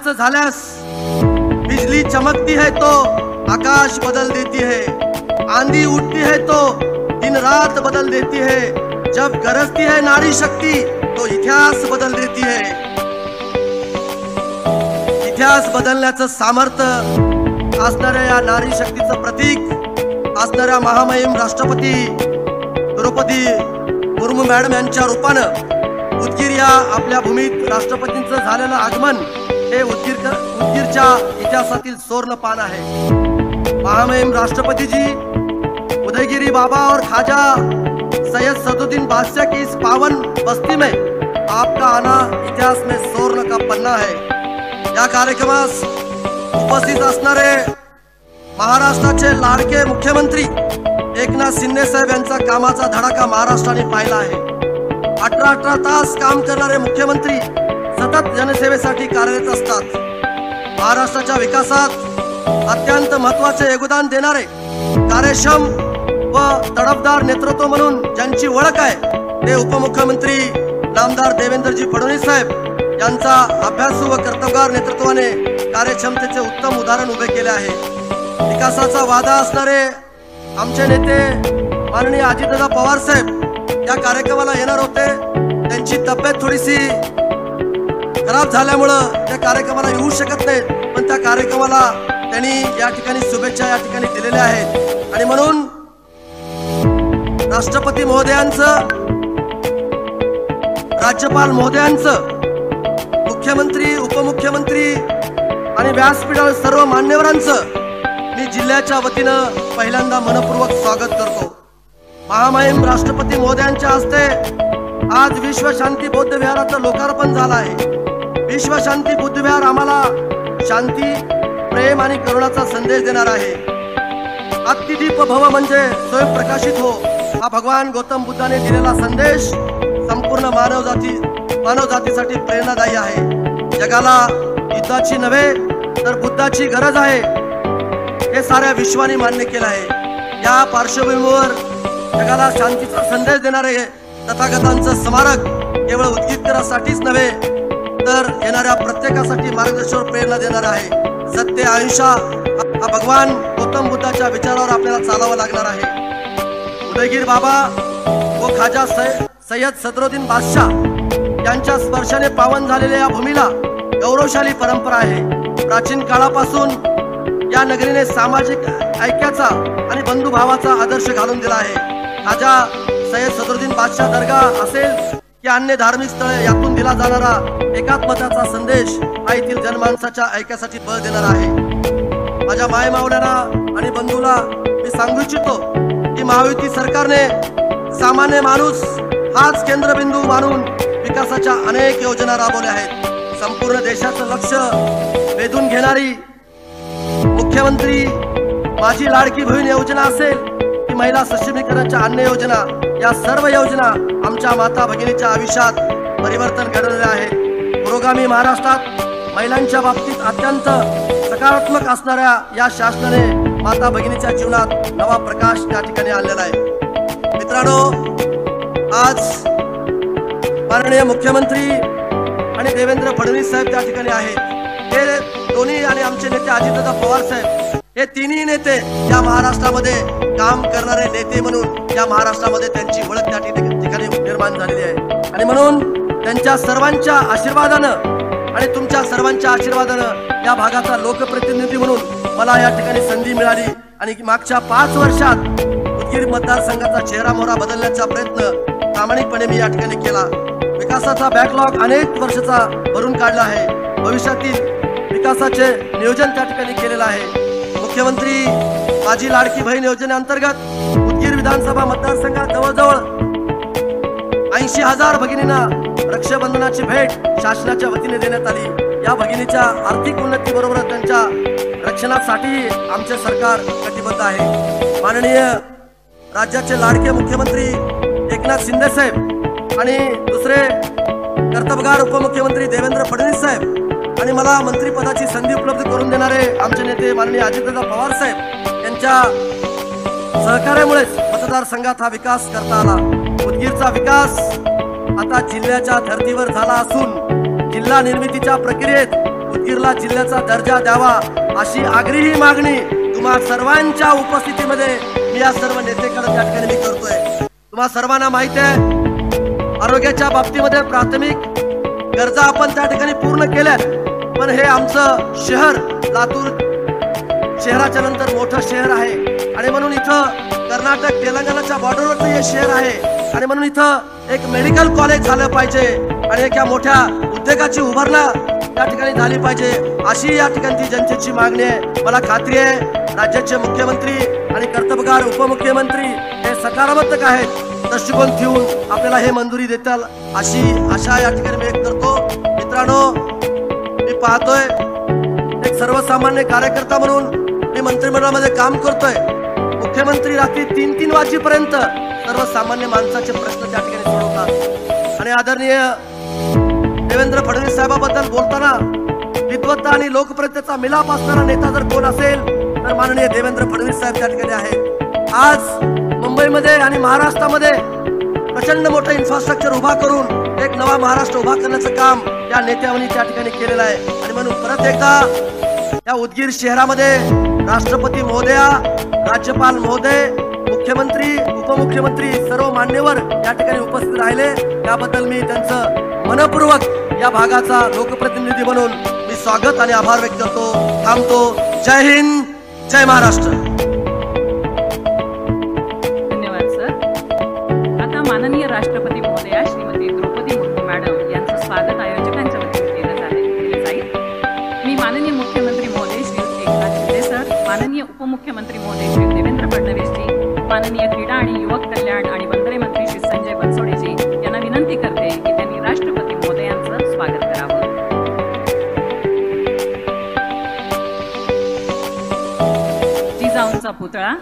असं झाल्यास बिजली चमकती है तो आकाश बदल देती है, आंधी उठती है तो दिन रात बदल देती है, जब गरजती है नारी शक्ति तो इतिहास बदल देती है। इतिहास बदलण्याचं सामर्थ्य असणाऱ्या या नारी शक्तीचं प्रतीक असणाऱ्या महामहिम राष्ट्रपती द्रौपदी मुर्मू मॅडम यांच्या रूपानं उदगीर या आपल्या भूमीत राष्ट्रपतींचं झालेलं आगमन हे उदगीरच्या इतिहासातील सुवर्ण पान आहे। महामहिम राष्ट्रपति जी उदयगिरी बाबा और ख्वाजा सैयद सदुद्दीन बादशाह की इस पावन बस्ती में आपका आना इतिहास में सुवर्ण का पन्ना है। या कार्यक्रमास उपस्थित असणारे महाराष्ट्राचे लाडके मुख्यमंत्री एकनाथ शिंदे साहेब यांचा कामाचा धडाका महाराष्ट्राने पाहिला आहे। 18 तास काम करणारे मुख्यमंत्री सतत जनसेवेसाठी कार्यरत असतात। महाराष्ट्राच्या विकासात अत्यंत महत्त्वाचे योगदान देणारे कार्यक्षम व तडफदार नेतृत्व म्हणून ज्यांची ओळख आहे ते उपमुख्यमंत्री नामदार देवेंद्रजी फडणवीस साहेब यांचा अभ्यासू व कर्तबगार नेतृत्वाने कार्यक्षमतेचे उत्तम उदाहरण उभे केले आहे। विकासाचा वादा असणारे आमचे नेते माननीय अजितदादा पवार साहेब या कार्यक्रमाला येणार होते, त्यांची तब्येत थोडीशी खराब झाल्यामुळे त्या कार्यक्रमाला येऊ शकत नाहीत, पण त्या कार्यक्रमाला त्यांनी या ठिकाणी शुभेच्छा या ठिकाणी दिलेल्या आहेत। आणि म्हणून राष्ट्रपती महोदयांचं, राज्यपाल महोदयांचं, मुख्यमंत्री उपमुख्यमंत्री आणि व्यासपीठावर सर्व मान्यवरांचं मी जिल्ह्याच्या वतीनं पहिल्यांदा मनपूर्वक स्वागत करतो। महामहिम राष्ट्रपती महोदयांच्या हस्ते आज विश्व शांती बौद्ध विहाराचं लोकार्पण झालं आहे। विश्व शांती बुद्ध विहार आम्हाला शांती, प्रेम आणि करुणाचा संदेश देणार आहे। अतिदीप भव म्हणजे स्वयं प्रकाशित हो हा भगवान गौतम बुद्धाने दिलेला संदेश संपूर्ण मानवजातीसाठी प्रेरणादायी आहे। जगाला युद्धाची नव्हे तर बुद्धाची गरज आहे हे साऱ्या विश्वाने मान्य केलं आहे। या पार्श्वभूमीवर जगाला शांतीचा संदेश देणारे तथागतांचं स्मारक केवळ उदगीरकरांसाठीच नव्हे तर येणाऱ्या प्रत्येकासाठी मार्गदर्शक प्रेरणा देणार आहे। सत्य अहिंसा हा भगवान गौतम बुद्धाच्या विचारावर आपल्याला चालावं लागणार आहे। उदयगिरी बाबा व ख्वाजा सैयद सदरुद्दीन बादशाह यांच्या स्पर्शाने पावन झालेल्या या भूमीला गौरवशाली परंपरा आहे। प्राचीन काळापासून या नगरीने सामाजिक ऐक्याचा आणि बंधुभावाचा आदर्श घालून दिला आहे। ख्वाजा सैयद सदरुद्दीन बादशाह दर्गा असेल की अन्य धार्मिक स्थळे यातून दिला जाणारा एकात्मताचा संदेश हा येथील जनमानसाच्या ऐक्यासाठी बळ देणार आहे। माझ्या माय मावळ्यांना आणि बंधूला मी सांगू इच्छितो की महायुती सरकारने सामान्य माणूस हाच केंद्रबिंदू मानून विकासाच्या अनेक योजना राबवल्या आहेत। संपूर्ण देशाचं लक्ष वेधून घेणारी मुख्यमंत्री माझी लाडकी बहीण योजना असेल की महिला सक्षमीकरणाच्या अन्य योजना, या सर्व योजना आमच्या माता भगिनीच्या आयुष्यात परिवर्तन घडवलेले आहेत। पुरोगामी महाराष्ट्रात महिलांच्या बाबतीत अत्यंत सकारात्मक असणाऱ्या या शासनाने माता भगिनीच्या जीवनात नवा प्रकाश त्या ठिकाणी आणलेला आहे। मित्रांनो, आज माननीय मुख्यमंत्री आणि देवेंद्र फडणवीस साहेब त्या ठिकाणी आहेत। हे दोन्ही आणि आमचे नेते अजितदादा पवार साहेब हे तिन्ही नेते या महाराष्ट्रामध्ये काम करणारे नेते म्हणून या महाराष्ट्रामध्ये त्यांची ओळख त्या ठिकाणी निर्माण झालेली आहे। आणि म्हणून त्यांच्या सर्वांच्या आशीर्वादानं आणि तुमच्या सर्वांच्या आशीर्वादानं या भागाचा लोकप्रतिनिधी म्हणून मला या ठिकाणी संधी मिळाली आणि मागच्या 5 वर्षात उदगीर मतदारसंघाचा चेहरा मोहरा बदलण्याचा प्रयत्न प्रामाणिकपणे मी या ठिकाणी केला। विकासाचा बॅकलॉग अनेक वर्षाचा भरून काढला आहे। भविष्यातील विकासाचे नियोजन त्या ठिकाणी केलेलं आहे। मुख्यमंत्री माझी लाडकी बहीण योजनेअंतर्गत उदगीर विधानसभा मतदारसंघात जवळजवळ 80,000 भगिनींना रक्षाबंधनाची भेट शासनाच्या वतीने देण्यात आली। या भगिनीच्या आर्थिक उन्नतीबरोबर त्यांच्या रक्षणासाठी आमचे सरकार कटिबद्ध आहे। माननीय राज्याचे लाडके मुख्यमंत्री एकनाथ शिंदे साहेब आणि दुसरे कर्तबगार उपमुख्यमंत्री देवेंद्र फडणवीस साहेब आणि मला मंत्रिपदाची संधी उपलब्ध करून देणारे आमचे नेते माननीय अजितदादा पवार साहेब यांच्या सहकार्यामुळेच मतदारसंघात हा विकास करता आला। उदगीरचा विकास आता जिल्ह्याच्या धर्तीवर झाला असून जिल्हा निर्मितीच्या प्रक्रियेत उदगीरला जिल्ह्याचा दर्जा द्यावा अशी आग्रही मागणी तुम्हा सर्वांच्या उपस्थितीमध्ये मी या सर्व नेतेकडे त्या ठिकाणी मी करतोय। तुम्हा सर्वांना माहिती आहे आरोग्याच्या बाबतीमध्ये प्राथमिक गरजा आपण त्या ठिकाणी पूर्ण केल्यात, पण हे आमचं शहर लातूर शहराच्या नंतर मोठं शहर आहे आणि म्हणून इथं कर्नाटक तेलंगणाच्या बॉर्डरवरचं हे शहर आहे आणि म्हणून इथं एक मेडिकल कॉलेज झालं पाहिजे आणि एका मोठ्या उद्योगाची उभारणा त्या ठिकाणी झाली पाहिजे अशी या ठिकाणी जनतेची मागणी आहे। मला खात्री आहे राज्याचे मुख्यमंत्री आणि कर्तव्यगार उपमुख्यमंत्री हे सकारात्मक आहेत, दृष्टिकोन ठेवून आपल्याला हे मंजुरी देतील अशी आशा या ठिकाणी व्यक्त करतो। मित्रांनो, मी पाहतोय एक सर्वसामान्य कार्यकर्ता म्हणून मी मंत्रिमंडळामध्ये काम करतोय। मुख्यमंत्री रात्री 3-3 वाजेपर्यंत सर्वसामान्य माणसाचे प्रश्न त्या ठिकाणी सोडवतात आणि आदरणीय देवेंद्र फडणवीस साहेबांबद्दल बोलताना विद्वत्ता आणि लोकप्रियतेचा मिलाप असणारा नेता जर कोण असेल तर माननीय देवेंद्र फडणवीस साहेब त्या ठिकाणी आहेत। आज मुंबईमध्ये आणि महाराष्ट्रामध्ये प्रचंड मोठं इन्फ्रास्ट्रक्चर उभा करून एक नवा महाराष्ट्र उभा करण्याचं काम या नेत्यांनी त्या ठिकाणी केलेलं आहे आणि म्हणून परत एकदा या उदगीर शहरामध्ये राष्ट्रपती महोदया, राज्यपाल महोदय, मुख्यमंत्री, उपमुख्यमंत्री सर्व मान्यवर या ठिकाणी उपस्थित राहिले त्याबद्दल मी त्यांचं मनपूर्वक या भागाचा लोकप्रतिनिधी म्हणून मी स्वागत आणि आभार व्यक्त करतो। थांबतो। जय हिंद, जय महाराष्ट्र। धन्यवाद सर। आता माननीय राष्ट्रपती महोदया श्रीमती द्रौपदी मुर्मू मॅडम यांचं स्वागत आयोजकांच्या वतीने केलं जाईल। मी माननीय मुख्यमंत्री महोदय श्री एकनाथ शिंदे सर, माननीय उपमुख्यमंत्री महोदय श्री देवेंद्र फडणवीस जी, माननीय क्रीडा आणि युवक कल्याण आणि बंदरे मंत्री श्री संजय बनसोडेजी यांना विनंती करते की त्यांनी राष्ट्रपती महोदयांचं स्वागत करावं। जिजाऊंचा पुतळा